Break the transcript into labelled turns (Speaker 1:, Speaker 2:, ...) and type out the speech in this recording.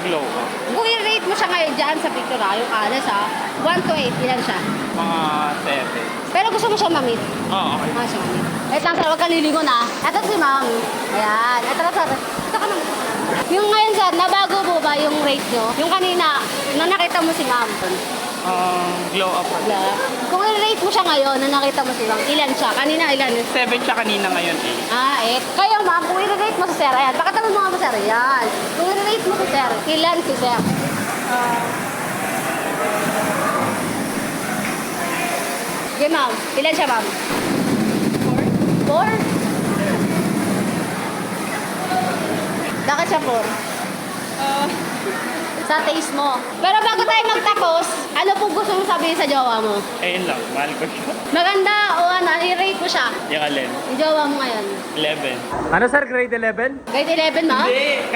Speaker 1: Glow up.
Speaker 2: Kung i-rate mo siya ngayon dyan sa picture yung alas 1 to 8, ilan siya?
Speaker 1: Mga 7.
Speaker 2: Pero gusto mo siya mamit?
Speaker 1: Oo, okay.
Speaker 2: Siya mamit. Wait lang sir, huwag kang lilingon Ito si ma'am. Ayan. Ito sir. Ito ka naman. Yung ngayon sir, nabago mo ba yung rate nyo? Yung kanina, na nakita mo si ma'am.
Speaker 1: Glow up.
Speaker 2: Kung i-rate mo siya ngayon, na nakita mo si ma'am, ilan siya? Kanina ilan?
Speaker 1: 7 siya kanina ngayon eh.
Speaker 2: 8. Kayo ma'am, kung i-rate mo si sir, ayan. Pakatanong mo nga mo sir, ayan. Kung i-rate mo si sir, ilan si sir? Okay ma'am, ilan siya ma'am? 4? 4? Bakit siya 4? Sa taste mo. Pero bago tayo magtapos, ano po gusto mong sabihin sa jowa mo?
Speaker 1: Ayun lang, mahal ko siya.
Speaker 2: Maganda o ano, i-rate mo siya.
Speaker 1: Yung alin?
Speaker 2: Yung jowa mo ngayon.
Speaker 1: 11. Ano sir, grade 11?
Speaker 2: Grade 11 ma'am?
Speaker 1: Hindi.